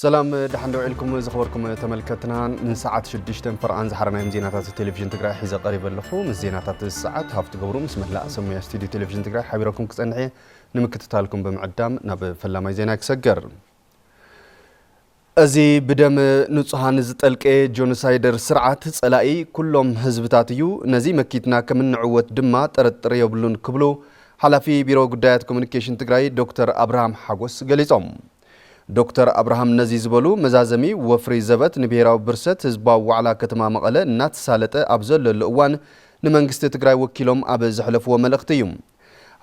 سلام دحن دوعلكم زخبركم تملكتنا من ساعة 6 فرعان زحرنا مزينات التلفزيون تقرأ حيزة قريبا لكم مزينات الساعات هافت قبروا اسم الله سمي استوديو تلفزيون تقرأ حبيركم كسنعي نمكتتالكم بمعدام ناب فلما زيناك سجر أزي بدم نصهان زتلك جونسايدر سرعة صلائي كلهم حزبتاتيو نزي مكيتنا كمن عوت دما ترطر يبلون كبلو حلفي بيرو قدايات كوميونيكيشن تقرأ دكتور أبراهام حاغوس قليصهم دكتور أبراهام نزيز بلو مزازمي وفري زبط نبيراو برست هزبا وعلا كتما مقالة نات سالة أبزل للأوان نمانجست تقراي وكيلوم أب زحلف وملختيوم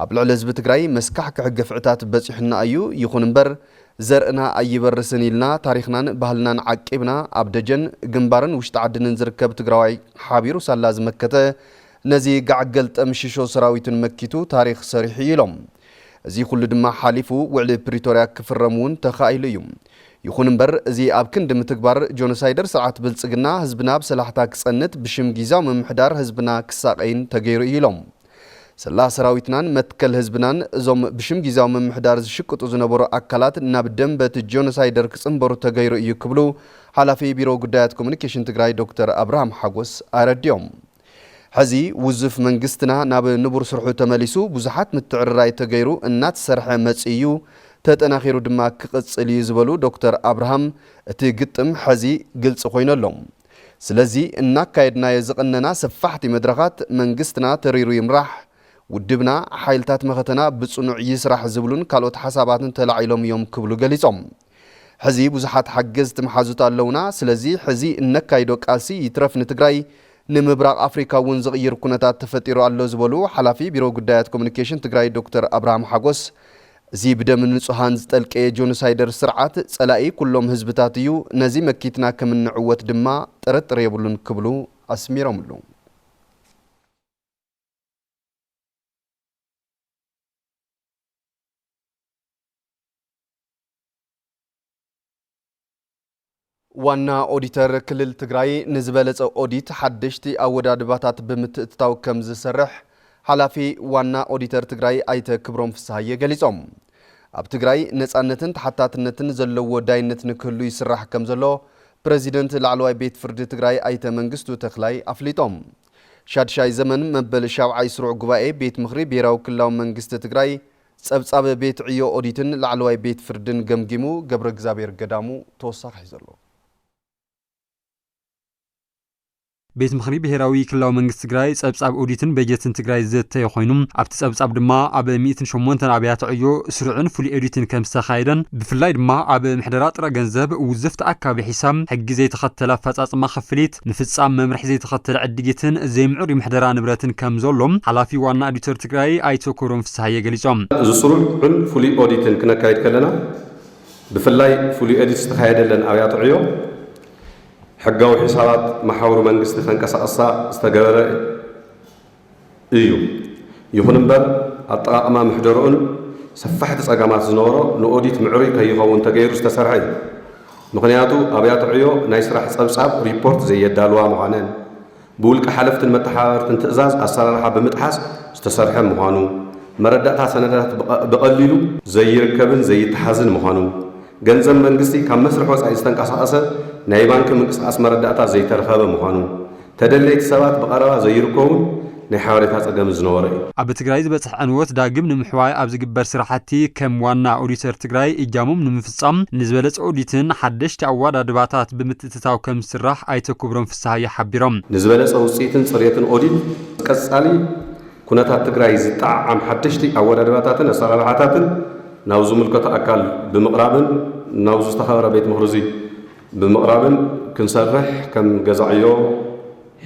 أبلع لزب تقراي مسكح كحق فعتات بسيحنا أيو يخون مبر زرقنا أي برسني لنا تاريخنا بهلنا عقبنا أبدجن جنبارن وشتعدن نزركب تقراي حابيرو سال لازم مكته نزي قعقلت أمشيشو سراويتن مكيتو تاريخ صريحي لهم زي كل دما حالفو وعلى بريتوريا كفرمون تخايليوم يخون مبر زي أبكن دم تكبر جونسايدر ساعات بلصقنا حزبنا بسلاحتا كصنت بشم جيزاو ممحدار حزبنا كساقين تغيرو إيلوم سلا سراويتنان متكل حزبنان زوم بشم جيزاو ممحدار زشقطو زنبرو أكلات نابدم بت جونسايدر كصنبرو تغيرو يكبلو حلفي بيرو قدايات كوميونيكيشن تقراي دكتور أبراهام حاغوس أرديوم حزي وزف منجستنا ناب نبور سرحو تماليسو بزحات متعرراي تغيرو النات سرح مصيو تتناخيرو دما كقصلي زبلو دكتور ابراهام اتي قطم حزي قلص خوينلهم سلازي اناكايدنا يزقننا سفحتي مدرخات منجستنا تريرو يمراح ودبنا حايلتات مختنا بصنوع يسرح زبلون كالوت حساباتن تلاعيلهم يوم كبلو قليصهم حزي بزحات حجز تمحازوت اللونا سلازي حزي اناكايدو قالسي يترفن تقراي نمبراق أفريقيا ونزغير كونتات تفتيرو اللو زبلو حلفي بيرو قدايات كوميونيكيشن تقراي دكتور أبراهام حاغوس زي بدا من نصهان زتلك جونسايدر سرعات صلائي كلهم حزبتاتيو نزي مكيتنا كمن عوت دما ترطر يبلون كبلو أسميرهم لهم وانا اوديتر كلل تግራይ نزبلص اوديت حدشتي اودادباتات بمتتاو كمز سرح حلافي وانا اوديتر تግራይ ايته كبروم فسايه ገሊጾም ኣብ ትግራይ ነጻነትን ተሓታትነትን ዘለዎ ዳይነት ንክህሉ ይስራሕ ከምዘሎ ፕሬዚደንት ላዕለዋይ ቤት ፍርዲ ትግራይ አይተ መንግስቱ ተክላይ አፍሊጦም ሻድሻይ ዘመን መበል ሻውዓይ ስሩዕ ጉባኤ ቤት ምኽሪ ብሔራዊ ክልላዊ መንግስቲ ትግራይ ጸብጻበ ቤት ዕዮ ኦዲትን ላዕለዋይ ቤት ፍርድን ገምጊሙ ገብረ እግዚአብሔር ገዳሙ ተወሳኺ ዘሎ ቤት ምኽሪ ብሔራዊ ክልላዊ መንግስቲ ትግራይ ጸብጻብ ኦዲትን በጀትን ትግራይ ዘተ ይኾይኑም ኣብቲ ጸብጻብ ድማ ኣብ 108 ኣብያተ ዕዮ ስሩዕን ፍሉይ ኦዲትን ከም ዝተኻየደን ብፍላይ ድማ ኣብ ምሕደራ ጥረ ገንዘብ ውዝፍቲ ኣካባቢ ሒሳብ ሕጊ ዘይተኸተለ ኣፈጻጽማ ክፍሊት ንፍጻም መምርሒ ዘይተኸተለ ዕድጊትን ዘይምዑር ምሕደራ ንብረትን ከም ዘሎም ሓላፊ ዋና ኦዲተር ትግራይ ኣይቶ ኮሮም ፍስሓየ ገሊጾም እዚ ስሩዕን ፍሉይ ኦዲትን ክነካይድ ከለና ብፍላይ ፍሉይ ኦዲት ዝተኻየደለን ኣብያተ ዕዮ حقاو حسابات محاور منجست تنقسقسا استغبر ايو يخون امبر اطاقما محدرون سفحت صقامات زنورو نوديت معري كيخون تغير استسرحي مخنياتو ابيات عيو ناي سراح صبصاب ريبورت زي يدالوا مخانن بولق حلفت المتحاورت تئزاز اسرارها بمطحاس استسرح مخانو مرداتا سندات بقليلو زي يركبن زي يتحازن مخانو ገንዘብ መንግስቲ ካብ መስርሕ ወጻኢ ዝተንቀሳቀሰ ናይ ባንክ ምንቅስቃስ መረዳእታ ዘይተረኸበ ምዃኑ ተደለይቲ ሰባት ብቐረባ ዘይርከቡን ናይ ሓበሬታ ፀገም ዝነበረ እዩ ኣብ ትግራይ ዝበፅሕ ዕንወት ዳግም ንምሕዋይ ኣብ ዝግበር ስራሕቲ ከም ዋና ኦዲተር ትግራይ እጃሞም ንምፍጻም ንዝበለፀ ኦዲትን ሓደሽቲ ኣዋዳድባታት ብምትእትታው ከም ዝስራሕ ኣይተ ክብሮም ፍስሓ ይሓቢሮም ንዝበለፀ ውፅኢትን ፅሬትን ኦዲት ቀጻሊ ኩነታት ትግራይ ዝጣዓም ሓደሽቲ ኣዋዳድባታትን ኣሰራርሓታትን ناوزو ملكة أكل بمقرابن ناوزو استخبار بيت مخرزي بمقرابن كنسرح كم جزعيو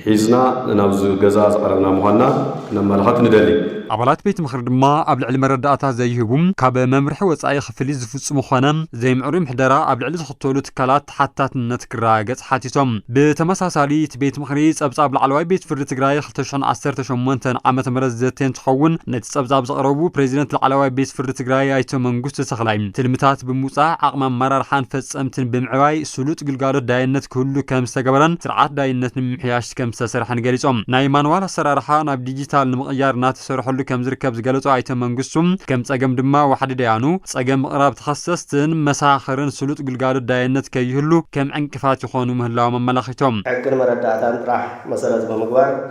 حيزنا ناوزو جزاز قرنا مهنا نما لخت ندلي عبالات بيت مخرج ما قبل علم رداءات زيهم كاب ممرح وصاي خفلي زفص مخانم زي معرم حدرا قبل علم خطولو تكالات حتى نتكراجت حاتيتهم بتمساسالي بيت مخرج ابصاب العلواي بيت فرد تግራይ 2018 عامه مرز زتين تخون نتصبصاب زقربو بريزيدنت العلواي بيت فرد تግራይ ايتو منغست تخلاي تلمتات بموصا عقم مررحان فصمتن بمعواي سلوت ግልጋሎት ዳይነት كله كم استقبلن سرعات ዳይነት ንምሕያሽ كم تسرحن ገሊጾም ናይ ማንዋል አሰራርሓ ናብ ዲጂታል ንምቕያር ናተሰርሐሉ كم زركب زقلتو عيتم منقسم كم تقم دما واحد ديانو تقم قراب تخصصتن مساخرن سلوط قلقالو داينت كيهلو كم عنكفات يخونو مهلاو من ملاخيتهم حقن مرداتان راح مسألة بمقبار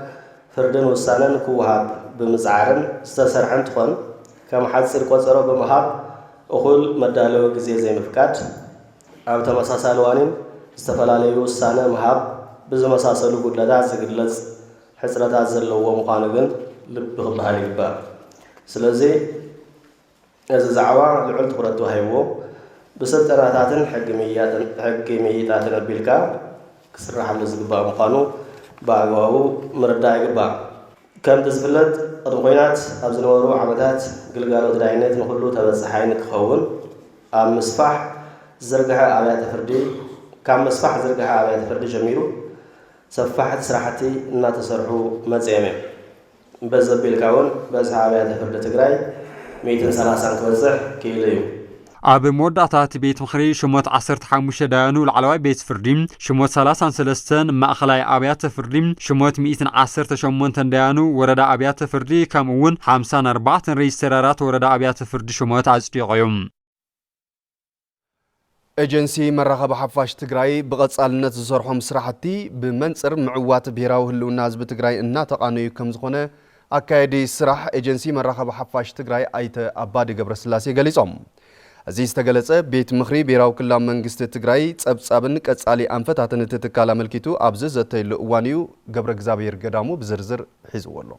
فردن وسانن كوهاب بمزعرن استسرحن تخون كم حادثر قصرو بمهاب أخول مدالو قزي زي مفكات أو تمساسالوانين استفلالي وسانن مهاب بزو مساسلو قدلات زقلت حسرات زلو ومقانقن لبخ بهالي الباب سلازي إذا زعوا لعل تقردو هايوو بسلطناتاتن حكيمياتن البلكا كسرح لزقبا مقانو باقواو مردا يقبا كم تزفلت الغينات أبزنورو عمدات قلقالو دراينات نخلو تبزحين كخون مسفح زرقها عبايات فردي كم مسفح زرقها عبايات فردي جميلو سفحت سراحتي إنا تسرحو مزيمي بزبيل كاون بزها عبايات فرد تقراي 130 كوزح كيليو أب مودعات بيت مخري شموت 15 دانو العلوي بيت فرديم شموت 33 مأخلاي أبيات فرديم شموت 110 دانو وردا أبيات فردي كمون 54 ريسترارات وردا أبيات فردي شموت عزدي غيوم ኤጀንሲ መራኸቢ ሓፋሽ ትግራይ ብቐጻልነት ዝሰርሖም ስራሕቲ ብመንጽር ምዕዋት ብሄራዊ ህልውና ህዝቢ ትግራይ እናተቃነዩ ከም ዝኾነ ኣካየዲ ስራሕ ኤጀንሲ መራኸቢ ሓፋሽ ትግራይ ኣይተ ኣባዲ ገብረስላሴ ገሊጾም እዚ ዝተገለጸ ቤት ምኽሪ ብሄራዊ ክልላዊ መንግስቲ ትግራይ ጸብጻብን ቀጻሊ ኣንፈታትን ትትካል ኣመልኪቱ ኣብዚ ዘተይሉ እዋን እዩ ገብረ እግዚአብሔር ገዳሙ ብዝርዝር ሒዝዎ ኣሎ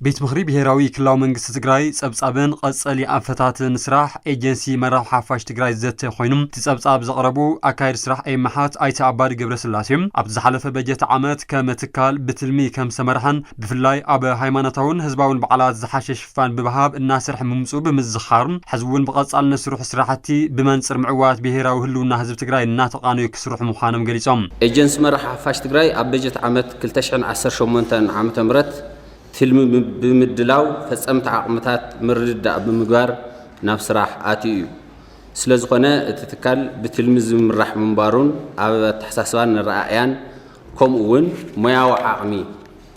ቤት ምኽሪ ብሄራዊ ክልላዊ መንግስቲ ትግራይ ጸብጻብን ቀጸሊ ኣንፈታትን ስራሕ ኤጀንሲ መራኸቢ ሓፋሽ ትግራይ ዘተ ኮይኑም ጸብጻብ ዘቕረቡ ኣካይድ ስራሕ ኤማሓት ኣይተ ኣባዲ ገብረስላሴ ኣብ ዝሓለፈ በጀት ዓመት ከም ትካል ብትልሚ ከም ሰመርሐን ብፍላይ ኣብ ሃይማኖታውን ህዝባውን በዓላት ዝሓሸ ሽፋን ብባሃብ እናሰርሕ ምምጹእ ብምዝኻር ሕዝቡን ብቐጻልነት ስራሕ ስራሕቲ ብመንጽር ምዕዋት ብሄራዊ ህልውና ህዝቢ ትግራይ እናተቃነዩ ክስርሑ ምዃኖም ገሊጾም ኤጀንሲ መራኸቢ ሓፋሽ ትግራይ ኣብ በጀት ዓመት 2018 ዓመተ ምህረት تلم بمدلاو فصمت عقمتات مرداء بمغار ناب سراح اتيو سلازخونه تتكال بتلمز مرح منبارون اب تحساسوان الرأيان كم اون مياو عقمي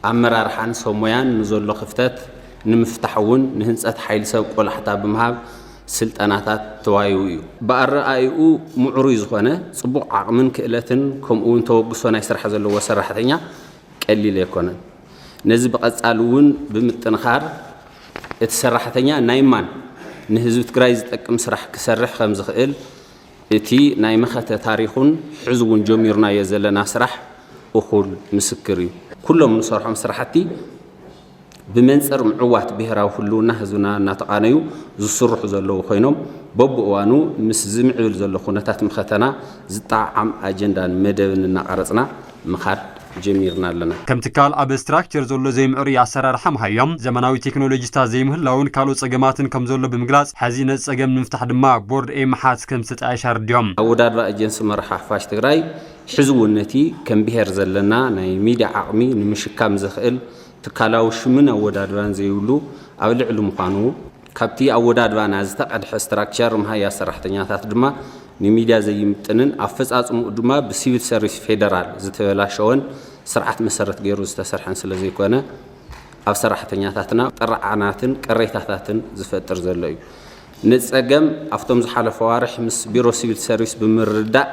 امرارحان سوميان نزولو خفتات نمفتحون نهنصات حيل سب قول حتى بمهاب سلطناتات توايو بارأيو معروي زخونه صبو عقمن كእለትን كم اون توغسو ناي سرح زلو سرحتኛ قليل يكونن نزب قصالون بمتنخار اتسرحتኛ نايمان نهزب تግራይ ዝጠቅም ስራሕ ክሰርሕ ከም ዝኽእል እቲ ናይ መኸተ ታሪኹን ሕዝቡን ጀሚርና የዘለና ስራሕ እኹል ምስክር እዩ ኩሎም ንሰርሖም ስራሕቲ ብመንጽር ምዕዋት ብሄራዊ ህልውና ህዝብና እናተቃነዩ ዝስርሑ ዘለዉ ኮይኖም በብእዋኑ ምስ ዝምዕብል ዘሎ ኩነታት ምኸተና ዝጣዓም ኣጀንዳን መደብን እናቀረጽና ምኻድ جميرنا لنا كم تكال أب استراكتر زولو زي معري أسرار حمهايام زمناوي تكنولوجيستا زي مهلاون كالو تسقماتن كم زولو بمقلاس حزينة تسقم نفتح دما بورد اي محات كم 16 ديوم أوداد بقى جنس مرحة حفاش تقراي حزو النتي كم بيهر زلنا ناي ميديا عقمي نمشكام زخيل تكالاو شمن أوداد بان زيولو أولي علم قانو كابتي أوداد بان ازتقعد استراكتر مهايا سرحتنياتات دما نميديا زي متنن أفزاز دما بسيفل سيرفيس فيدرال زتبلاشون سرعة مسرت غيرو استسرحن سلازي كونه أف سرحتنياتاتنا قرعناتن قريتاتاتن زفتر زلو نصقم افتم زحلف وارح مس بيرو سيفل سيرفيس بمرداء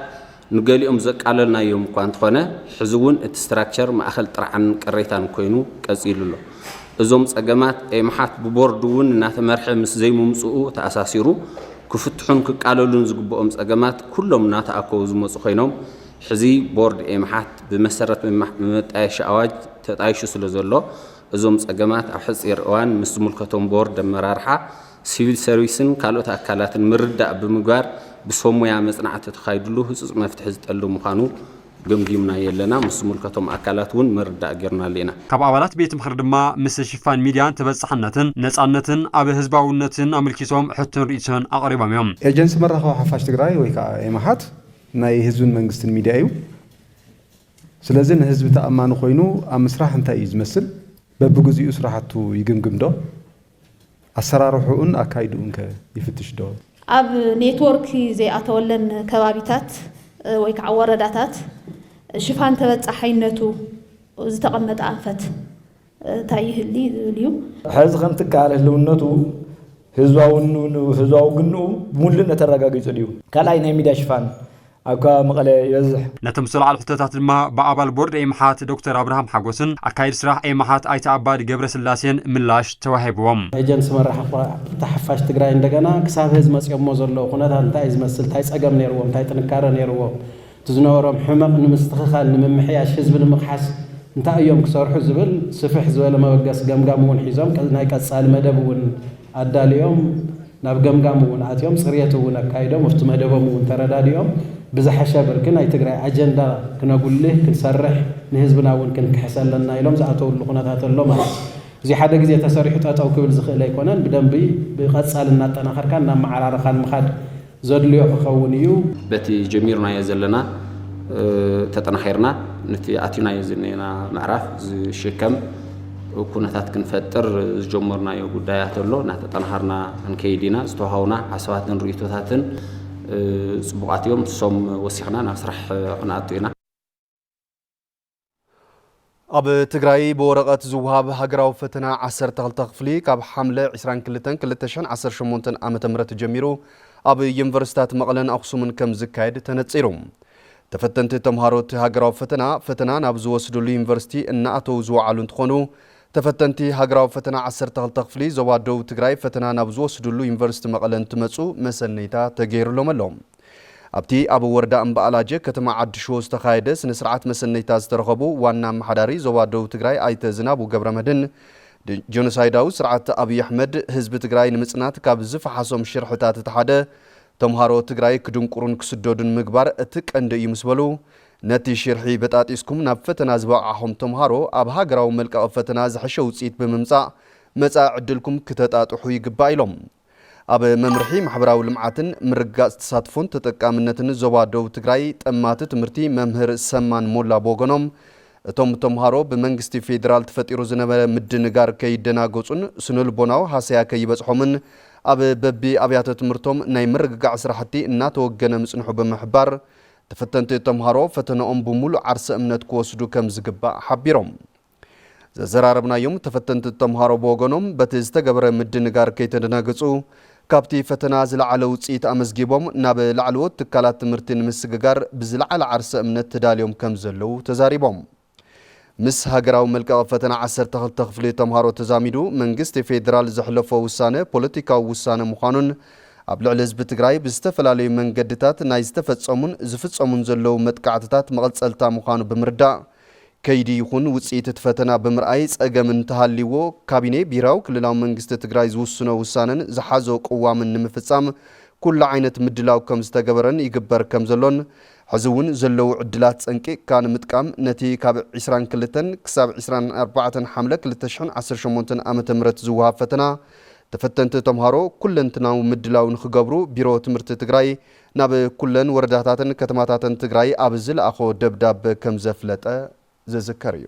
نقاليهم زقاللنا يوم كانت خونه حزون ستراكشر ما اخل طرعن قريتان كوينو قصيللو ازوم صقمات ايمحات ببوردون ناتمرح مس زي ممصو تاساسيرو كفتحون كقالولون زغبوم صقمات كلهم ناتاكو زمصو خينوم حزي بورد ايمحات بمسرت ممطايش اواج تطايش سلازلو ازوم صقمات اب حصير اوان مس ملكتهم بورد مرارحه سيفل سيرفيسن كالوت اكالاتن مردا بمغار بسوميا مصنعت تخايدلو حصص مفتح زطلو مخانو ገምጊምና የለና መስሙልከቶም አካላቱን መርዳ ገርና ለና ካብ አባላት ቤት ምክር ድማ ምስ ሽፋን ሚዲያን ተበጽሕነትን ነጻነትን ኣብ ህዝባውነትን አመልኪሶም ሕቱን ሪኢሶን አቅሪቦም እዮም ኤጀንሲ መራኸቢ ሓፋሽ ትግራይ ወይ ከዓ ኤማሓት ናይ ህዝብን መንግስትን ሚዲያ እዩ ስለዚህ ንህዝብ ተኣማኒ ኮይኑ ኣብ ምስራሕ እንታይ እዩ ዝመስል በብግዚኡ ስራሕቱ ይግምግም ዶ ኣሰራርሑን ኣካይዱን ይፍትሽ ዶ ኣብ ኔትወርክ ዘይኣተወለን ከባቢታት ወይ ከዓ ወረዳታት ሽፋን ተበጻሕነቱ ዝተቐመጠ ኣንፈት እንታይ ይህሊ ዝብልዩ ሕዚ ከም ትካል ህልውነቱ ህዝባዊ ግንኡ ብሙሉእ ተረጋጊጹ ድዩ ካልኣይ ናይ ሚድያ ሽፋን ኣብ ከባቢ መቐለ ይበዝሕ ነቶም ሰልዓል ሕቶታት ድማ ብኣባል ቦርድ ኤምሓት ዶክተር አብርሃም ሓጎስን ኣካይድ ስራሕ ኤምሓት ኣይተ ኣባዲ ገብረስላሴን ምላሽ ተዋሂብዎም ኤጀንሲ መራሒ ተሓፋሽ ትግራይ እንደገና ክሳብ ህዝብ መጽዮሞ ዘሎ ኩነታት እንታይ ዝመስል እንታይ ጸገም ነይርዎ እንታይ ጥንካረ ነይርዎ ትዝነበሮም ሕመቕ ንምስትኽኻል ንምምሕያሽ ህዝቢ ንምቕሓስ እንታይ እዮም ክሰርሑ ዝብል ስፍሕ ዝበለ መበገስ ገምጋም እውን ሒዞም ናይ ቀጻሊ መደብ እውን ኣዳልዮም ናብ ገምጋም እውን ኣትዮም ጽርየት እውን ኣካይዶም ኣብቲ መደቦም እውን ተረዳድዮም ብዝሓሸ ብርኪ ናይ ትግራይ ኣጀንዳ ክነጉልህ ክንሰርሕ ንህዝብና እውን ክንክሕሰለና ኢሎም ዝኣተውሉ ኩነታት ኣሎ ማለት እዚ ሓደ ግዜ ተሰሪሑ ጠጠው ክብል ዝኽእል ኣይኮነን ብደንቢ ብቐጻሊ እናጠናኸርካ እናመዓራረኻን ምኻድ ዘድልዮ ክኸውን እዩ በቲ ጀሚርናዮ ዘለና ተጠናኺርና ነቲ ኣትዩናዮ ዝኔና ምዕራፍ ዝሽከም ኩነታት ክንፈጥር ዝጀመርናዮ ጉዳያት ኣሎ እናተጠናኸርና ክንከይድ ኢና ዝተዋሃቡና ሓሳባትን ርእቶታትን ጽቡቃት እዮም ሶም ወሲኽና ናብ ስራሕ ክንኣቱ ኢና ኣብ ትግራይ በወረቐት ዝውሃብ ሃገራዊ ፈተና 12 ክፍሊ ካብ ሓምለ 22 2018 ዓመተ ምህረት ጀሚሩ ኣብ ዩኒቨርሲታት መቐለን ኣኽሱምን ከም ዝካየድ ተነጺሩ ተፈተንቲ ተምሃሮ ሃገራዊ ፈተና ናብ ዝወስዱሉ ዩኒቨርሲቲ እናኣተው ዝወዓሉ እንትኾኑ ተፈተንቲ ሃገራዊ ፈተና 12 ክፍሊ ዞባ ደቡብ ትግራይ ፈተና ናብ ዝወስዱሉ ዩኒቨርሲቲ መቐለ እንትመጹ መሰነይታ ተገይሩሎም ኣሎ ኣብቲ ኣብ ወረዳ እምበኣላጀ ከተማ ዓዲሾ ዝተኻየደ ስነ ስርዓት መሰነይታ ዝተረኸቡ ዋና ኣመሓዳሪ ዞባ ደቡብ ትግራይ ኣይተ ዝናቡ ገብረመድህን ጆኖሳይዳዊ ስርዓት ኣብይ ኣሕመድ ህዝቢ ትግራይ ንምጽናት ካብ ዝፈሓሶም ሽርሕታት እቲ ሓደ ተምሃሮ ትግራይ ክድንቁሩን ክስደዱን ምግባር እቲ ቀንዲ እዩ ምስ በሉ ነቲ ሽርሒ በጣጢስኩም ናብ ፈተና ዝበቕዓኹም ተምሃሮ ኣብ ሃገራዊ መልቀቕ ፈተና ዝሐሸ ውፅኢት ብምምጻእ መጻኢ ዕድልኩም ክተጣጥሑ ይግባእ ኢሎም ኣብ መምርሒ ማሕበራዊ ልምዓትን ምርጋጽ ተሳትፎን ተጠቃምነትን ዞባ ደቡብ ትግራይ ጠማቲ ትምህርቲ መምህር ሰማን ሞላ ቦገኖም እቶም ተምሃሮ ብመንግስቲ ፌደራል ተፈጢሩ ዝነበረ ምድንጋር ከይደናገጹን ስነልቦናዊ ሃሰያ ከይበጽሖምን ኣብ በቢ ኣብያተ ትምህርቶም ናይ ምርግጋዕ ስራሕቲ እናተወገነ ምጽንሑ ብምሕባር ተፈተንቲ ተምሃሮ ፈተናኦም ብሙሉእ ዓርሰ እምነት ክወስዱ ከም ዝግባእ ሓቢሮም ዘዘራረብናዮም ተፈተንቲ ተምሃሮ ብወገኖም በቲ ዝተገበረ ምድንጋር ከይተደናገጹ ካብቲ ፈተና ዝለዓለ ውፅኢት ኣመዝጊቦም ናብ ላዕለዎት ትካላት ትምህርቲ ንምስግጋር ብዝለዓለ ዓርሰ እምነት ተዳልዮም ከም ዘለው ተዛሪቦም ምስ ሃገራዊ መልቀቕ ፈተና 12 ክፍሊ ተምሃሮ ተዛሚዱ መንግስቲ ፌደራል ዘሕለፎ ውሳነ ፖለቲካዊ ውሳነ ምዃኑን ኣብ ልዕሊ ህዝቢ ትግራይ ብዝተፈላለዩ መንገድታት ናይ ዝተፈጸሙን ዝፍጸሙን ዘለው መጥቃዕትታት መቐጸልታ ምዃኑ ብምርዳእ ከይዲ ይኹን ውፅኢት እቲ ፈተና ብምርኣይ ጸገም እንተሃልይዎ ካቢኔ ብሄራዊ ክልላዊ መንግስቲ ትግራይ ዝውስኖ ውሳነን ዝሓዞ ቅዋምን ንምፍጻም ኩሉ ዓይነት ምድላው ከም ዝተገበረን ይግበር ከም ዘሎን ሕዚ እውን ዘለው ዕድላት ጸንቂቕካ ንምጥቃም ነቲ ካብ 22 ክሳብ 24 ሓምለ 2018 ዓመተ ምህረት ዝውሃብ ፈተና ተፈተንቲ ተምሃሮ ኩለንትናዊ ምድላው ንኽገብሩ ቢሮ ትምህርቲ ትግራይ ናብ ኩለን ወረዳታትን ከተማታትን ትግራይ ኣብ ዝለኣኾ ደብዳቤ ከም ዘፍለጠ ዝዝከር እዩ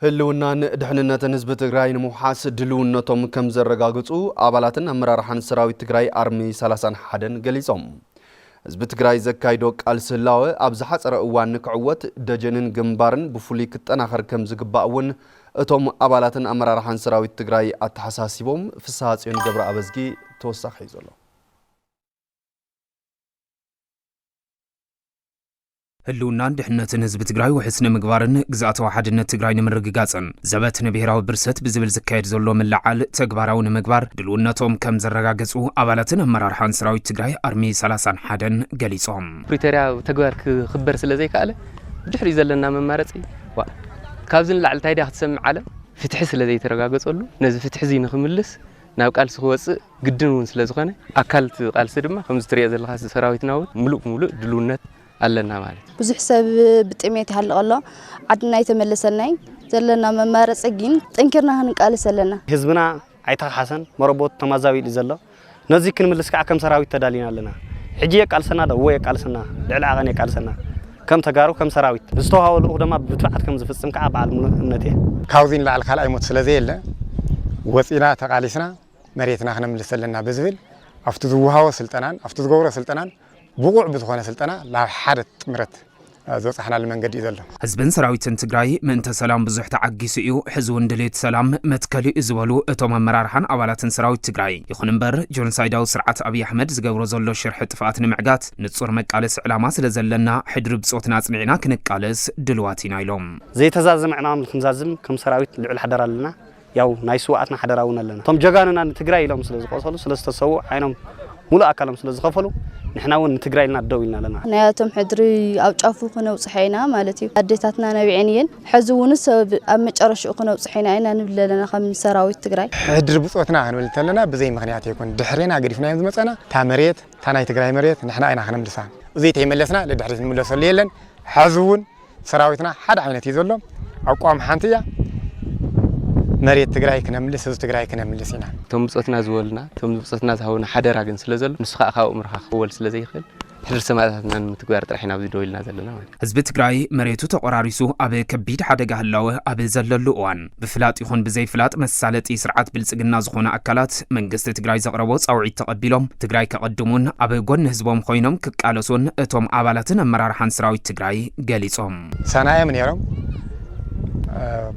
ህልውናን ድሕንነትን ህዝቢ ትግራይ ንምውሓስ ድልውነቶም ከም ዘረጋግጹ ኣባላትን ኣመራርሓን ሰራዊት ትግራይ ኣርሚ 31 ገሊጾም ህዝቢ ትግራይ ዘካይዶ ቃልሲ ህላወ ኣብ ዝሓፀረ እዋን ንክዕወት ደጀንን ግንባርን ብፍሉይ ክጠናኸር ከም ዝግባእ እውን እቶም ኣባላትን ኣመራርሓን ሰራዊት ትግራይ ኣተሓሳሲቦም ፍስሓ ጽዮን ገብረ ኣበዝጊ ተወሳኺ እዩ ዘሎ ህልውናን ድሕነትን ህዝቢ ትግራይ ውሕስነ ምግባርን ግዛእታዊ ሓድነት ትግራይ ንምርግጋጽን ዘበት ንብሔራዊ ብርሰት ብዝብል ዝካየድ ዘሎ ምልዓል ተግባራዊ ንምግባር ድልውነቶም ከም ዘረጋገጹ ኣባላትን ኣመራርሓን ሰራዊት ትግራይ ኣርሚ 31 ገሊጾም ፕሪቶሪያ ተግባር ክኽበር ስለ ዘይከኣለ ድሕሪ ዘለና መማረጺ ካብዚ ንላዕሊ እንታይ ዳ ክትሰምዕ ዓለም ፍትሒ ስለ ዘይተረጋገጸሉ ነዚ ፍትሒ እዚ ንኽምልስ ናብ ቃልሲ ክወፅእ ግድን እውን ስለ ዝኾነ ኣካል ቃልሲ ድማ ከም ዝትሪኦ ዘለኻ ሰራዊትና እውን ሙሉእ ድልውነት ኣለና ማለት ብዙሕ ሰብ ብጥሜት ይሃልቕ ኣሎ ዓድና ይተመለሰናይ ዘለና መማረፂ ግን ጠንኪርና ክንቃልስ ኣለና ህዝብና ኣይተሓሰን መረቦት ተማዛቢል ዘሎ ነዚ ክንምልስ ከዓ ከም ሰራዊት ተዳሊና ኣለና ሕጂ የቃልሰና ዶ ወይ የቃልሰና ልዕሊ ዓቐን የቃልሰና كم تجارو كم سراويت استوها والقدما بتبعت كم زفصم كعب على النتيه كاوزين لا الخال ايموت سلازي لا وصينا تقاليسنا مريتنا خنا ملسلنا بزبل افتو زوهاو سلطنان افتو زغوره سلطنان بوقع بزخونه سلطنا لا حدت مرت زوصحنا لمنجد يزل حزبن سراويتن تግራይ ምንተ ሰላም ብዙሕ ተዓጊሱ እዩ ሕዝውን ድሌት ሰላም መትከሊ ዝብሉ እቶም አመራርሓን አባላትን ሰራዊት ትግራይ ይኹን እምበር ጆኖሳይዳዊ ስርዓት አብይ አሕመድ ዝገብሮ ዘሎ ሽርሕ ጥፋት ንምዕጋት ንጹር መቃለስ ዕላማ ስለዘለና ሕድሪ ብጾትና ጽኒዕና ክንቃለስ ድልዋቲና ኢሎም ዘይተዛዝምዕና ክንዛዝም ከም ሰራዊት ልዕል ሓደር ኣለና ያው ናይ ስዋዕትና ሓደራውን ኣለና ቶም ጀጋንና ንትግራይ ኢሎም ስለዝቆሰሉ ስለዝተሰው ዓይኖም ሙሉ አካሎም ስለዝኸፈሉ نحنا ون نتقرأ لنا الدولة لنا. نياتهم حدري أو شافوا خنا وصحينا مالتي أديتاتنا نبيعنيين حزون السبب أم ترى شو خنا وصحينا أنا نبلا لنا خمس سراوي تقرأ. حدر بصوتنا هن ولت لنا بزي مغنيات يكون دحرينا قريفنا يوم مثلا تامريت تانا يتقرأ مريت نحنا أين خنا ملسان زي تيملسنا لدحريت ملس الليلن حزون سراويتنا حد عينتي زلهم أو قام حنتيا مريت تقرأ كنا ملس تقرأ كنا ملسينا. توم بصوتنا زولنا توم بصوتنا زهونا حدر عن سلزل نسخة خاو مرخ أول سلزي خل حدر سماعتنا نتقارر ترحنا بدي دويلنا زلنا. حزب تقرأي مريتو تقراريسو أبي كبيد حدا جهلاوه أبي زللو أوان بفلات يخون بزي فلات مسالة إسرعات بالسجن زخونا أكلات من قصة تقرأي زقربوت أو عيد تقبلهم تقرأي كقدمون أبي جون هزبهم خوينهم كقالسون توم عبالتنا مرار حنسراوي تقرأي جالسهم. سنة من يوم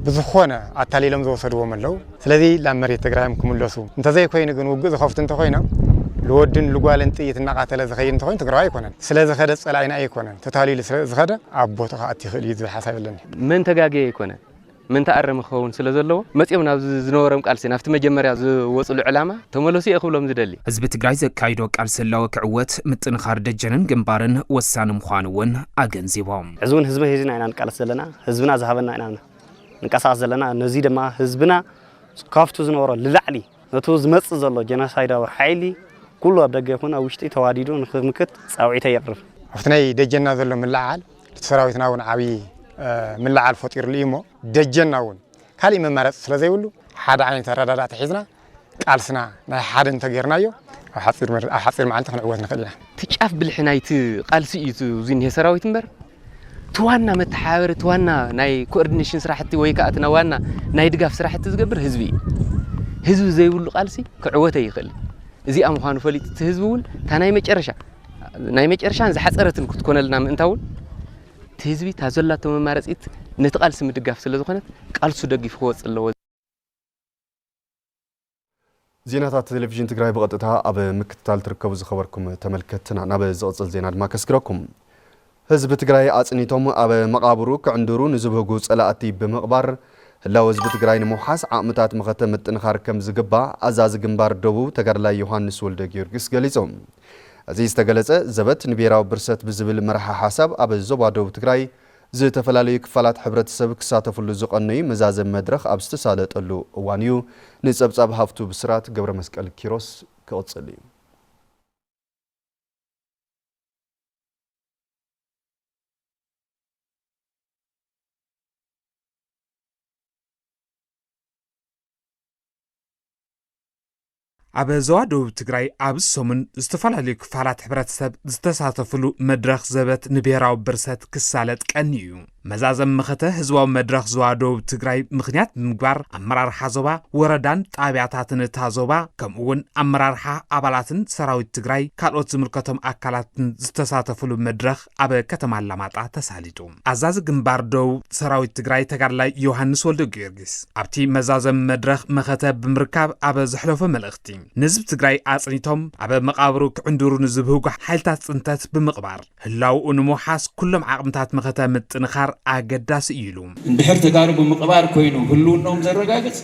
بزخونه أتاليلهم زوصلوا من لو سلذي لما مريت تقرأهم كملصو أنت زي خوين يقولون وجز خفت أنت خوينا لودن لقوال أنت يتنقط على زخين أنت خوين تقرأي كونن سلذي خدت علينا أي كونن تتالي سلذي أبوتها أتخلي ذي حساب لنا من تجاجي كونن من تقرم خون سلذي الله ما تيمنا زنورم قالسين أفت مجمرة وصلوا علامة تملصي أخولهم زدلي حزب تقرأي كايدو قالسلا وكعوت متن خارج جنن جنبارن وسان مخانون أجنزيهم عزون حزب هزين عنا قالسلنا حزبنا ذهبنا عنا نكاسع زلنا نزيد ما حزبنا كافتو زنورا للعلي نتوز مص زلو جناسايدا وحيلي كله ابدغ يكون اوشتي تواديدو نخمكت صاوعيته يقرب افتناي دجنا زلو من لعال سراويتنا ون عبي من لعال فطير ليمو دجنا ون كالي ممارس سلازي ولو حدا عين تردادات حزنا قالسنا ما حدا تغيرنايو حصير معلت خنعوت نخلينا تشاف بالحنايت قالسيتو زين هي سراويت مبر توانا متحاور توانا ناي كوردينيشن سراحتي ويكاتنا وانا ناي دغاف سراحتي زغبر حزبي حزب زي يقول قالسي كعوته يخل ازي امخانو فليت تحزبول تناي مጨረሻን زحصرتن كتكونلنا ምንታውን تحزبي تازلاته ممارصيت نتقالس مدغاف ስለዝኾነ ቃልሱ ደግፍ ክወጽለዎ ዜናታት ቴሌቪዥን ትግራይ በቀጥታ ኣብ ምክትታል ትርከቡ ዝኸበርኩም ተመልከትና ናብ ዝቕጽል ዜና ድማ ከስክረኩም ህዝብ ትግራይ አጽኒቶም ኣብ መቃብሩ ክዕንድሩ ንዝብህጉ ጸላእቲ ብምቕባር ህላው ህዝብ ትግራይ ንምሓስ ዓቕምታት መኸተ ምጥንኻር ከም ዝግባ ኣዛዚ ግንባር ደቡብ ተጋድላይ ዮሐንስ ወልደ ጊዮርጊስ ገሊጾም እዚ ዝተገለጸ ዘበት ንብሔራዊ ብርሰት ብዝብል መርሓ ሓሳብ ኣብ ዞባ ደቡብ ትግራይ ዝተፈላለዩ ክፋላት ሕብረተሰብ ክሳተፍሉ ዝቐነዩ መዛዘም መድረኽ ኣብ ዝተሳለጠሉ እዋን እዩ ንጸብጻብ ሃፍቱ ብስራት ገብረ መስቀል ኪሮስ ክቕጽል እዩ ኣብ ዞባ ደቡብ ትግራይ ኣብ ሰሙን ዝተፈላለዩ ክፋላት ሕብረተሰብ ዝተሳተፍሉ መድረኽ ዘበት ንብሔራዊ ብርሰት ክሳለጥ ቀኒ እዩ መዛዘም መኸተ ህዝባዊ መድረኽ ዞባ ደቡብ ትግራይ ምኽንያት ብምግባር ኣመራርሓ ዞባ ወረዳን ጣብያታትን እታ ዞባ ከምኡውን ኣመራርሓ ኣባላትን ሰራዊት ትግራይ ካልኦት ዝምልከቶም ኣካላትን ዝተሳተፍሉ መድረኽ ኣብ ከተማ ኣላማጣ ተሳሊጡ ኣዛዚ ግንባር ደቡብ ሰራዊት ትግራይ ተጋድላይ ዮሐንስ ወልደ ጊዮርጊስ ኣብቲ መዛዘም መድረኽ መኸተ ብምርካብ ኣብ ዝሕለፈ መልእኽቲ ንህዝቢ ትግራይ ኣጽኒቶም ኣብ መቃብሩ ክዕንድሩ ንዝብህጉ ሓይልታት ጽንተት ብምቕባር ህላውኡ ንምሓስ ኩሎም ዓቕምታት መኸተ ምጥንኻር ኣገዳሲ እዩ ኢሉ እንድሕር ተጋሩ ብምቕባር ኮይኑ ህልውነኦም ዘረጋግጽ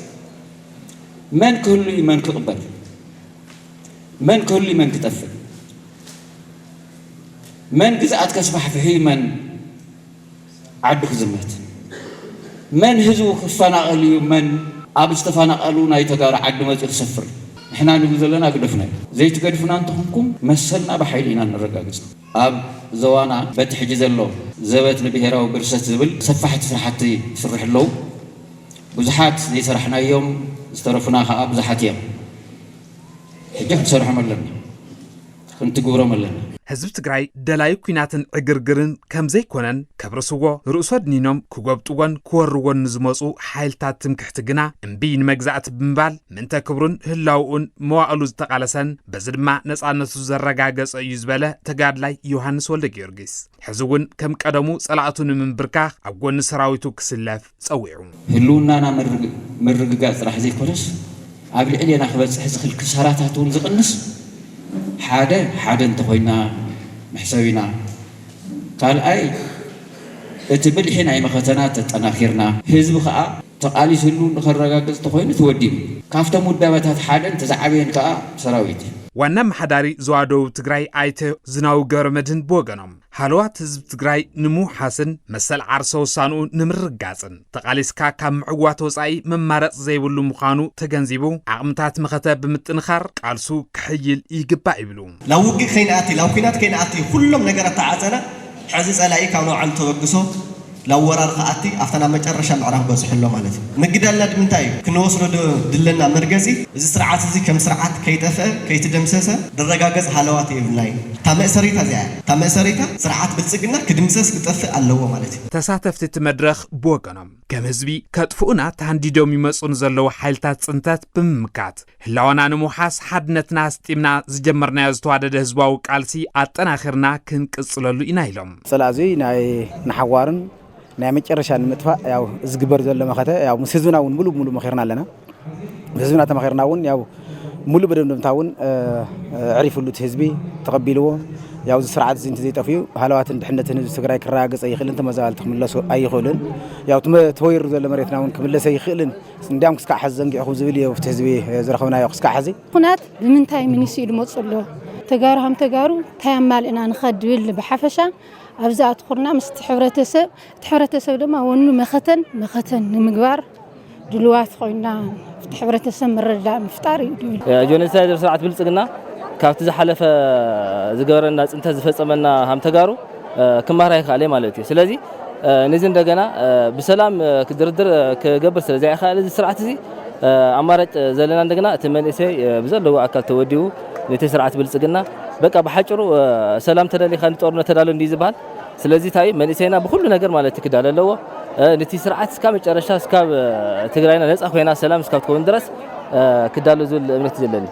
መን ክህሉ መን ክቕበር መን ክህሉ መን ክጠፍእ መን ግዝኣት ከስፋሕፍሕ መን ዓዱ ክዝመት መን ህዝቡ ክፈናቐል እዩ መን ኣብ ዝተፈናቐሉ ናይ ተጋሩ ዓዱ መጽእ ክሰፍር احنا نقول لنا قدفنا زي تقدفنا انتم مسلنا بحيلنا نرجعز اب زوانا بتحجز له زبت لبهراو برست زبل سفحت فرحتي فرح له بزحات زي سرحنا يوم استرفناها اب زحات يوم حجه سرح ملنا كنت قوره ملنا ህዝብ ትግራይ ደላይ ኩናትን ዕግርግርን ከም ዘይኮነን ከብርስዎ ርእሶ ድኒኖም ክጎብጥዎን ክወርዎን ዝመፁ ሓይልታት ትምክሕቲ ግና እምቢ ንመግዛእቲ ብምባል ምንተ ክብሩን ህላውኡን መዋእሉ ዝተቃለሰን በዚ ድማ ነፃነቱ ዘረጋገፀ እዩ ዝበለ ተጋድላይ ዮሃንስ ወልደ ጊዮርጊስ ሕዚ እውን ከም ቀደሙ ጸላእቱ ንምንብርካኽ ኣብ ጎኒ ሰራዊቱ ክስለፍ ፀዊዑ ህልውናና ምርግጋፅ ጥራሕ ዘይኮነስ ኣብ ልዕልና ክበፅሕ ዝኽእል ክሳራታት እውን ዝቕንስ ሓደ እንተኮይና መሕሰቢና ካልኣይ እቲ ብልሒ ናይ መኸተና ተጠናኺርና ህዝቢ ከዓ ተቃሊስሉ ንኸረጋግፅ ተኮይኑ ትወዲም ካብቶም ውዳበታት ሓደ ተዛዓበየን ከዓ ሰራዊት ዋና መሓዳሪ ዞባ ደቡብ ትግራይ ኣይተ ዝናው ገብረመድህን ብወገኖም ሃለዋት ህዝቢ ትግራይ ንምውሓስን መሰል ዓርሰ ውሳንኡ ንምርጋፅን ተቃሊስካ ካብ ምዕዋት ወፃኢ መማረፅ ዘይብሉ ምዃኑ ተገንዚቡ ዓቕምታት መኸተ ብምጥንኻር ቃልሱ ክሕይል ይግባእ ይብሉ ላብ ውግእ ከይንኣቲ ላብ ኩናት ከይንኣቲ ኩሎም ነገራት ተዓፀነ ሕዚ ጸላኢ ካብ ነውዓሉ ተበግሶ ላብ ወራር ከኣቲ ኣፍተና መጨረሻ ምዕራፍ በፅሕሎ ማለት እዩ ምግዳልና ድምንታይ እዩ ክንወስዶ ድለና መርገፂ እዚ ስርዓት እዚ ከም ስርዓት ከይጠፍአ ከይትደምሰሰ ድረጋገፅ ሃለዋት የብልናይ እታ መእሰሪታ ስርዓት ብልፅግና ክድምሰስ ክጠፍእ ኣለዎ ማለት እዩ ተሳተፍቲ እቲ መድረኽ ብወገኖም ከም ህዝቢ ከጥፍኡና ተሃንዲዶም ይመፁን ዘለዉ ሓይልታት ፅንተት ብምምካት ህላዋና ንምውሓስ ሓድነትና ስጢምና ዝጀመርናዮ ዝተዋደደ ህዝባዊ ቃልሲ ኣጠናኺርና ክንቅፅለሉ ኢና ኢሎም ጸላእዚ ናይ ንሓዋርን ናይ መጨረሻ ንምጥፋእ ያው ዝግበር ዘሎ መኸተ ያው ምስ ህዝብና እውን ሙሉ መኺርና ኣለና ህዝብና ተመኺርና እውን ያው ሙሉ በደምደምታ እውን ዕሪፍሉ ህዝቢ ተቐቢልዎ ያው ስርዓት እዚ ዘይጠፍዩ ሃለዋትን ድሕነትን ህዝቢ ትግራይ ክረጋገፅ ይኽእልን ተመዛበልቲ ክምለሱ ኣይኽእልን ያው ተወይሩ ዘሎ መሬትና እውን ክምለስ ኣይኽእልን እንዲያም ክስካዕ ሕዚ ዘንጊዕኹም ዝብል እዩ ኣብቲ ህዝቢ ዝረኸብናዮ ክስካዕ ሕዚ ኩናት ብምንታይ ሚኒስ እዩ ልመፁ ኣሎ ተጋሩ ሃም ተጋሩ እንታይ ኣማልእና ንኸድብል ብሓፈሻ ኣብዛ ኣትኩርና ምስቲ ሕብረተሰብ ድማ ወኑ መኸተን ንምግባር ድልዋት ኮይና እቲ ሕብረተሰብ ምርዳእ ምፍጣር እዩ ጆኖሳይድ ስርዓት ብልጽግና ካብቲ ዝሓለፈ ዝገበረና ጽንተት ዝፈጸመና ሃም ተጋሩ ክማራ ይኻለ ማለት እዩ ስለዚ ነዚ እንደገና ብሰላም ክድርድር ክገብር ስለዚ ይኻለ እዚ ስርዓት እዚ ኣማራጭ ዘለና እንደገና እቲ መንእሰይ ብዘለዎ ኣካል ተወዲኡ ነቲ ስርዓት ብልጽግና በቃ በሓጭሩ ሰላም ተደሊኻ ንጦርነት ተዳሎ እንዲ ዝበሃል ስለዚ ታይ መንእሰይና ብኩሉ ነገር ማለት ክዳል ኣለዎ ነቲ ስርዓት እስካ መጨረሻ እስካ ትግራይና ነፃ ኮይና ሰላም እስካ ትኮን ድረስ ክዳሎ ዝብል እምነት ዘለኒ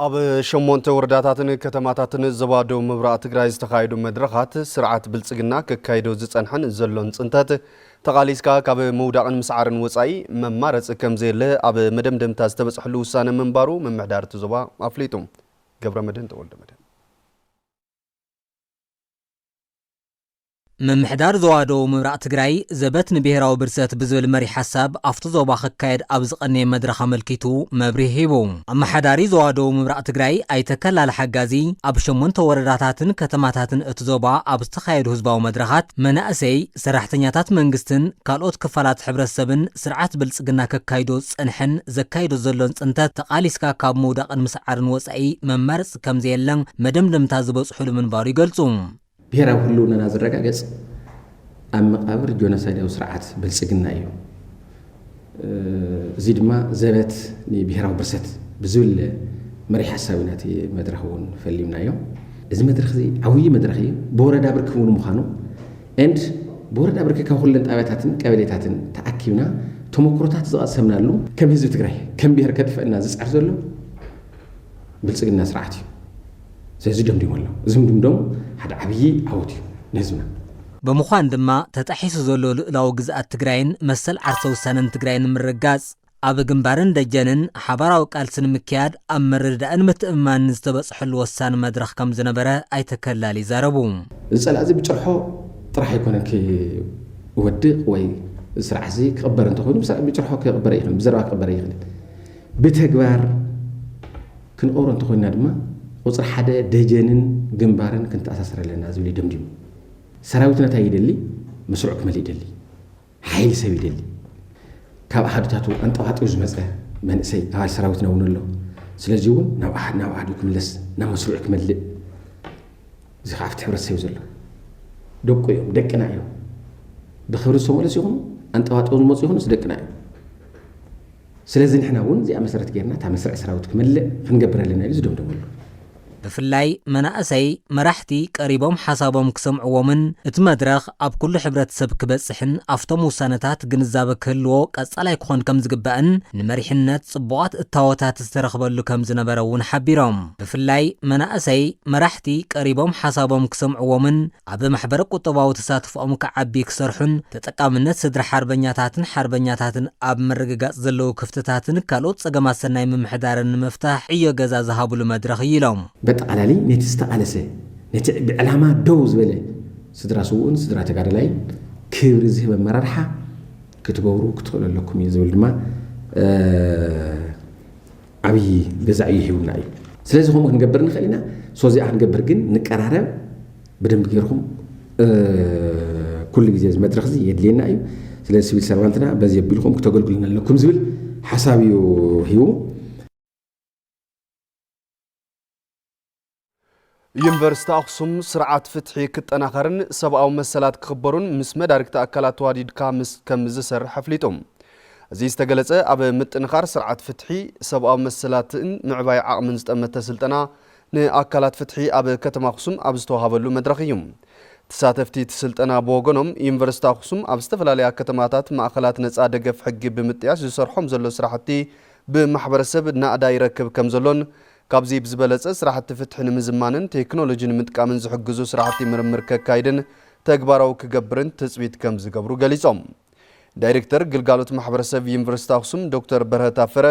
ኣብ ሸሞንተ ወረዳታትን ከተማታትን ዞባ ደቡብ ምብራቕ ትግራይ ዝተኻየዱ መድረኻት ስርዓት ብልጽግና ከካይዶ ዝጸንሐን ዘሎን ጽንተት ተቓሊስካ ካብ ምውዳቕን ምስዓርን ወፃኢ መማረፂ ከም ዘየለ ኣብ መደምደምታ ዝተበፅሐሉ ውሳነ ምንባሩ መምሕዳርቲ ዞባ ኣፍሊጡ ገብረመድህን ተወልደ መድህን መምሕዳር ዞባ ደቡብ ምብራቕ ትግራይ ዘበት ንብሔራዊ ብርሰት ብዝብል መሪ ሓሳብ ኣብቲ ዞባ ክካየድ ኣብ ዝቐነየ መድረኽ ኣመልኪቱ መብርሂ ሂቡ ኣመሓዳሪ ዞባ ደቡብ ምብራቕ ትግራይ ኣይተከላል ሓጋዚ ኣብ 8 ወረዳታትን ከተማታትን እቲ ዞባ ኣብ ዝተኻየዱ ህዝባዊ መድረኻት መናእሰይ ሰራሕተኛታት መንግስትን ካልኦት ክፋላት ሕብረተሰብን ስርዓት ብልጽግና ከካይዶ ፀንሐን ዘካይዶ ዘሎን ጽንተት ተቓሊስካ ካብ ምውዳቕን ምስዓርን ወፃኢ መማረፂ ከም ዘየለን መደምደምታ ዝበፅሑሉ ምንባሩ ይገልጹ ብሔራዊ ህልውናና ዝረጋገፅ ኣብ መቃብር ጆኖሳይዳዊ ስርዓት ብልጽግና እዩ እዚ ድማ ዘበት ንብሔራዊ ብርሰት ብዝብል መሪ ሓሳብ ናቲ መድረኽ እውን ፈሊምናዮ እዚ መድረኽ እዚ ዓብዪ መድረኽ እዩ ብወረዳ ብርኪ እውን ምዃኑ ኤንድ ብወረዳ ብርኪ ካብ ኩለን ጣብያታትን ቀበሌታትን ተኣኪብና ተመክሮታት ዝቐሰምናሉ ከም ህዝቢ ትግራይ ከም ብሔር ከጥፍአና ዝፅዕር ዘሎ ብልጽግና ስርዓት እዩ ስለዚ ደምዲሞ ኣሎ እዚ ምድምዶም ሓደ ዓብዪ ዓወት እዩ ንህዝብና ብምዃን ድማ ተጣሒሱ ዘሎ ልእላዊ ግዝኣት ትግራይን መሰል ዓርሰ ውሳነን ትግራይን ምርጋፅ ኣብ ግንባርን ደጀንን ሓባራዊ ቃልሲ ንምክያድ ኣብ ምርዳእን ምትእምማን ዝተበፅሐሉ ወሳኒ መድረኽ ከም ዝነበረ ኣይተከላል ይዛረቡ እዚ ፀላእ እዚ ብጭርሖ ጥራሕ ኣይኮነን ክወድቕ ወይ ስርዓት እዚ ክቕበር እንተኮይኑ ብጭርሖ ክቕበረ ይኽእል ብዘረባ ክቕበረ ይኽእል ብተግባር ክንቀብሮ እንተኮይና ድማ ቁፅሪ ሓደ ደጀንን ግንባርን ክንተኣሳሰር ኣለና ዝብል ደምዲሙ ሰራዊትና እንታይ ይደሊ መስርዑ ክመልእ ይደሊ ሓይሊ ሰብ ይደሊ ካብ ኣሓዱታቱ ኣንጠዋጢኡ ዝመፀ መንእሰይ ኣባል ሰራዊትና እውን ኣሎ ስለዚ እውን ናብ ኣሓዱ ክምለስ ናብ መስርዑ ክመልእ እዚ ከዓ ኣብቲ ሕብረተሰብ ዘሎ ደቁ እዮም ደቅና እዮም ብክብሪ ዝተመለሱ ይኹኑ ኣንጠዋጢኡ ዝመፁ ይኹኑስ ደቅና እዮም ስለዚ ንሕና እውን እዚኣ መሰረት ጌርና እታ መስርዕ ሰራዊት ክመልእ ክንገብር ኣለና ኢሉ ዝደምደመሉ ብፍላይ መናእሰይ መራሕቲ ቀሪቦም ሓሳቦም ክሰምዕዎምን እቲ መድረኽ ኣብ ኩሉ ሕብረተሰብ ክበጽሕን ኣብቶም ውሳነታት ግንዛበ ክህልዎ ቀጻላይ ክኾን ከም ዝግባእን ንመሪሕነት ጽቡቓት እታወታት ዝተረኽበሉ ከም ዝነበረ እውን ሓቢሮም ብፍላይ መናእሰይ መራሕቲ ቀሪቦም ሓሳቦም ክሰምዕዎምን ኣብ ማሕበረ ቁጠባዊ ተሳትፎኦም ክዓቢ ክሰርሑን ተጠቃምነት ስድራ ሓርበኛታትን ሓርበኛታትን ኣብ መረጋጋጽ ዘለዉ ክፍተታትን ካልኦት ጸገማት ሰናይ ምምሕዳርን ንምፍታሕ ዕዮ ገዛ ዝሃብሉ መድረኽ ኢሎም በጠቃላሊ ነቲ ዝተቃለሰ ነቲ ብዕላማ ደው ዝበለ ስድራ ስውእን ስድራ ተጋዳላይ ክብሪ ዝህብ ኣመራርሓ ክትገብሩ ክትኽእሉ ኣለኩም እዩ ዝብል ድማ ዓብዪ ገዛ እዩ ሂቡና እዩ ስለዚ ከምኡ ክንገብር ንኽእል ኢና ሶዚኣ ክንገብር ግን ንቀራረብ ብደንብ ገይርኩም ኩሉ ግዜ መድረኽ እዚ የድልየና እዩ ስለዚ ሲቪል ሰርቫንትና በዚ የቢልኩም ክተገልግሉና ኣለኩም ዝብል ሓሳብ እዩ ሂቡ ዩኒቨርሲቲ አክሱም ስርዓት ፍትሒ ክጠናኸርን ሰብአዊ መሰላት ክኽበሩን ምስ መዳርክቲ አካላት ተዋዲድካ ከም ዝሰርሕ ኣፍሊጦም እዚ ዝተገለጸ ኣብ ምጥንኻር ስርዓት ፍትሒ ሰብአዊ መሰላትን ምዕባይ ዓቕምን ዝጠመተ ስልጠና ንኣካላት ፍትሒ ኣብ ከተማ አክሱም ኣብ ዝተዋሃበሉ መድረኽ እዩ ተሳተፍቲ ስልጠና ብወገኖም ዩኒቨርሲቲ አክሱም ኣብ ዝተፈላለያ ከተማታት ማእኸላት ነፃ ደገፍ ሕጊ ብምጥያስ ዝሰርሖም ዘሎ ስራሕቲ ብማሕበረሰብ ናእዳ ይረክብ ከም ዘሎን ካብዚ ብዝበለጸ ስራሕቲ ፍትሒ ንምዝማንን ቴክኖሎጂ ንምጥቃምን ዝሕግዙ ስራሕቲ ምርምር ከካይድን ተግባራዊ ክገብርን ትጽቢት ከም ዝገብሩ ገሊጾም ዳይሬክተር ግልጋሎት ማሕበረሰብ ዩኒቨርሲቲ አክሱም ዶክተር በረኸት ኣፈረ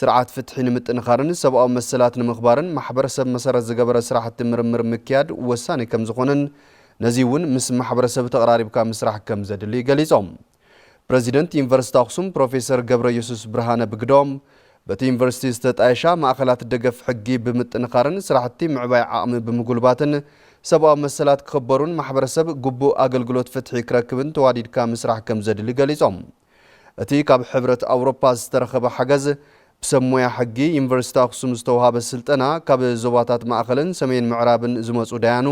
ስርዓት ፍትሒ ንምጥንኻርን ሰብአዊ መሰላት ንምኽባርን ማሕበረሰብ መሰረት ዝገበረ ስራሕቲ ምርምር ምክያድ ወሳኒ ከም ዝኾነን ነዚ እውን ምስ ማሕበረሰብ ተቀራሪብካ ምስራሕ ከም ዘድሊ ገሊጾም ፕሬዚደንት ዩኒቨርሲቲ አክሱም ፕሮፌሰር ገብረ ኢየሱስ ብርሃነ ብግዶም በቲ ዩኒቨርሲቲ ዝተጣየሻ ማእኸላት ደገፍ ሕጊ ብምጥንኻርን ስራሕቲ ምዕባይ ዓቕሚ ብምጉልባትን ሰብአዊ መሰላት ክኽበሩን ማሕበረሰብ ግቡእ ኣገልግሎት ፍትሒ ክረክብን ተዋዲድካ ምስራሕ ከም ዘድሊ ገሊጾም እቲ ካብ ሕብረት ኣውሮፓ ዝተረኸበ ሓገዝ ብሰብ ሞያ ሕጊ ዩኒቨርሲቲ አክሱም ዝተዋሃበ ስልጠና ካብ ዞባታት ማእኸልን ሰሜን ምዕራብን ዝመፁ ዳያኑ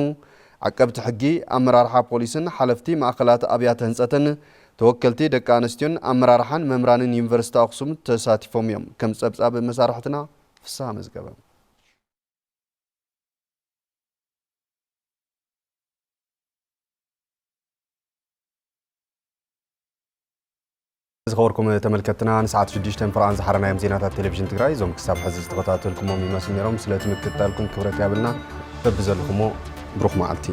ዓቀብቲ ሕጊ ኣመራርሓ ፖሊስን ሓለፍቲ ማእኸላት ኣብያተ ህንፀትን ተወከልቲ ደቂ ኣንስትዮን ኣመራርሓን መምራንን ዩኒቨርሲቲ አክሱም ተሳቲፎም እዮም ከም ጸብጻብ መሳርሕትና ፍስሓ መዝገበ ዝኸበርኩም ተመልከትና ንሰዓት 6 ፍርኣን ዝሓረናዮም ዜናታት ቴሌቪዥን ትግራይ ዞም ክሳብ ሕዚ ዝተኸታተልኩሞም ይመስሉ ነይሮም ስለቲ ምክትታልኩም ክብረት ያብልና በብዘለኹሞ ብሩኽ መዓልቲ